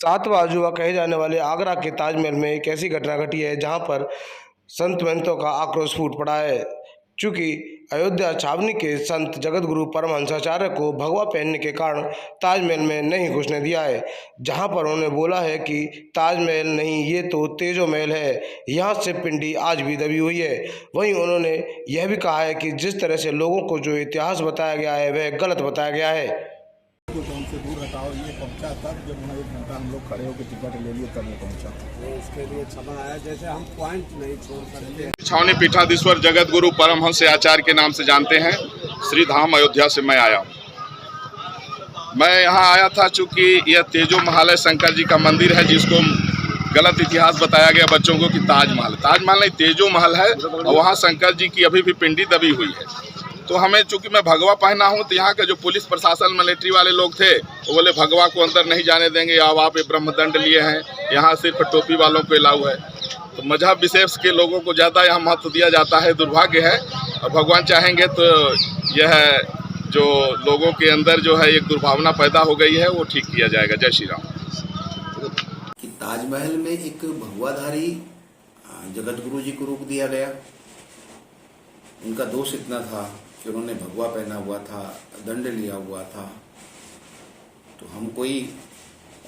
सातवां अजूबा कहे जाने वाले आगरा के ताजमहल में एक ऐसी घटना घटी है जहां पर संत महंतों का आक्रोश फूट पड़ा है। चूंकि अयोध्या छावनी के संत जगत गुरु परमहंसाचार्य को भगवा पहनने के कारण ताजमहल में नहीं घुसने दिया है, जहां पर उन्होंने बोला है कि ताजमहल नहीं, ये तो तेजो महल है, यहाँ से पिंडी आज भी दबी हुई है। वहीं उन्होंने यह भी कहा है कि जिस तरह से लोगों को जो इतिहास बताया गया है वह गलत बताया गया है। हमसे दूर हटाओ, ये पहुंचा तब जब वहाँ 1 घंटा हम लोग खड़े होकर टिकट ले लिए तब वो पहुंचा। तो इसके लिए क्षमा है, जैसे हम पॉइंट नहीं छोड़ सकते। छावनी पीठाधीश्वर जगत गुरु परमहंस आचार्य के नाम से जानते हैं। श्री धाम अयोध्या से मैं आया हूँ। मैं यहाँ आया था चूँकि यह तेजो महल है, शंकर जी का मंदिर है, जिसको गलत इतिहास बताया गया बच्चों को कि ताजमहल नहीं, तेजो महल है और वहाँ शंकर जी की अभी भी पिंडी दबी हुई है। तो हमें चूंकि मैं भगवा पहना हूँ तो यहाँ के जो पुलिस प्रशासन मिलिट्री वाले लोग थे वो बोले भगवा को अंदर नहीं जाने देंगे, अब आप ये ब्रह्मदंड लिए हैं, यहाँ सिर्फ टोपी वालों को अलाउ है। तो मजहब विशेष के लोगों को ज़्यादा यहाँ महत्व दिया जाता है, दुर्भाग्य है। और भगवान चाहेंगे तो यह जो लोगों के अंदर जो है एक दुर्भावना पैदा हो गई है वो ठीक किया जाएगा। जय श्री राम। कि ताजमहल में एक भगवाधारी जगत गुरु जी को रोक दिया गया। उनका दोष इतना था कि उन्होंने भगवा पहना हुआ था, दंड लिया हुआ था। तो हम कोई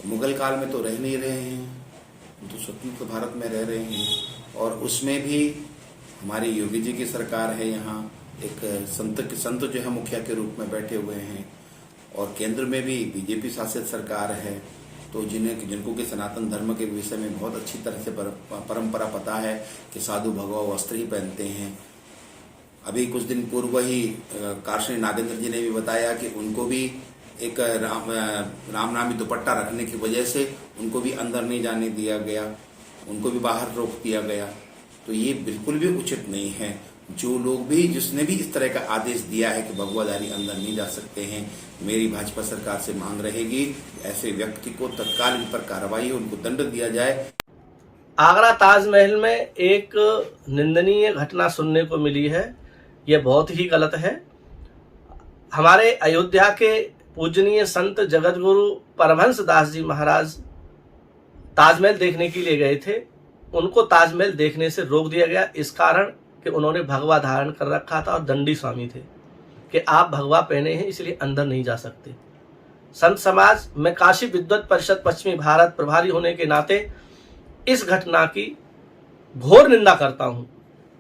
मुगल काल में तो रह नहीं रहे हैं, हम तो स्वतंत्र भारत में रह रहे हैं। और उसमें भी हमारी योगी जी की सरकार है, यहाँ एक संत जो है मुखिया के रूप में बैठे हुए हैं। और केंद्र में भी बीजेपी शासित सरकार है। तो जिनको कि सनातन धर्म के विषय में बहुत अच्छी तरह से परंपरा पता है कि साधु भगवा वस्त्र ही पहनते हैं। अभी कुछ दिन पूर्व ही कारश्री नागेंद्र जी ने भी बताया कि उनको भी एक रामनामी दुपट्टा रखने की वजह से उनको भी अंदर नहीं जाने दिया गया, उनको भी बाहर रोक दिया गया। तो ये बिल्कुल भी उचित नहीं है। जो लोग भी जिसने भी इस तरह का आदेश दिया है कि भगवाधारी अंदर नहीं जा सकते हैं, मेरी भाजपा सरकार से मांग रहेगी ऐसे व्यक्ति को तत्काल इन पर कार्रवाई, उनको दंड दिया जाए। आगरा ताजमहल में एक निंदनीय घटना सुनने को मिली है, यह बहुत ही गलत है। हमारे अयोध्या के पूजनीय संत जगत गुरु परमहंस दास जी महाराज ताजमहल देखने के लिए गए थे। उनको ताजमहल देखने से रोक दिया गया इस कारण कि उन्होंने भगवा धारण कर रखा था और दंडी स्वामी थे कि आप भगवा पहने हैं इसलिए अंदर नहीं जा सकते। संत समाज में काशी विद्वत परिषद पश्चिमी भारत प्रभारी होने के नाते इस घटना की घोर निंदा करता हूं।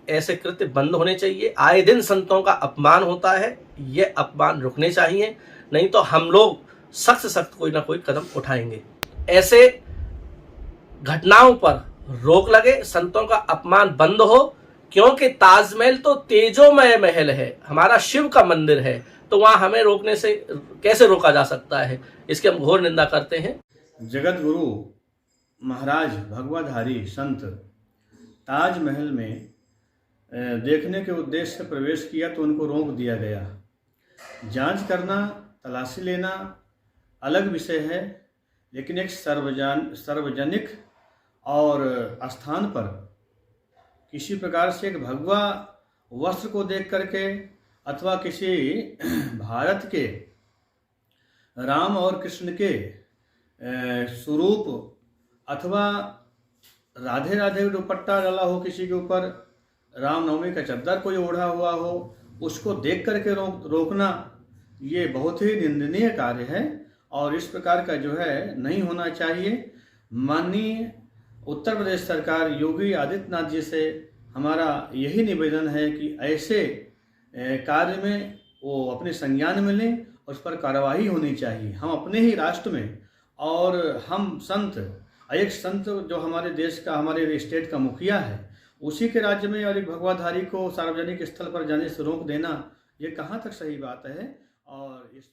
ऐसे कृत्य बंद होने चाहिए। आए दिन संतों का अपमान होता है, ये अपमान रुकने चाहिए, नहीं तो हम लोग सख्त सख्त कोई ना कोई कदम उठाएंगे। ऐसे घटनाओं पर रोक लगे, संतों का अपमान बंद हो, क्योंकि ताजमहल तो तेजोमय महल है, हमारा शिव का मंदिर है, तो वहां हमें रोकने से कैसे रोका जा सकता है, इसकी हम घोर निंदा करते हैं। जगत गुरु महाराज भगवाधारी संत ताजमहल में देखने के उद्देश्य से प्रवेश किया तो उनको रोक दिया गया। जांच करना, तलाशी लेना अलग विषय है, लेकिन एक सार्वजनिक और स्थान पर किसी प्रकार से एक भगवा वस्त्र को देख करके अथवा किसी भारत के राम और कृष्ण के स्वरूप अथवा राधे राधे दुपट्टा डाला हो, किसी के ऊपर रामनवमी का चद्दर कोई ओढ़ा हुआ हो, उसको देख करके रोकना ये बहुत ही निंदनीय कार्य है और इस प्रकार का जो है नहीं होना चाहिए। माननीय उत्तर प्रदेश सरकार योगी आदित्यनाथ जी से हमारा यही निवेदन है कि ऐसे कार्य में वो अपने संज्ञान में लें और उस पर कार्रवाई होनी चाहिए। हम अपने ही राष्ट्र में और हम संत, एक संत जो हमारे देश का, हमारे स्टेट का मुखिया है, उसी के राज्य में और एक भगवाधारी को सार्वजनिक स्थल पर जाने से रोक देना ये कहाँ तक सही बात है। और इस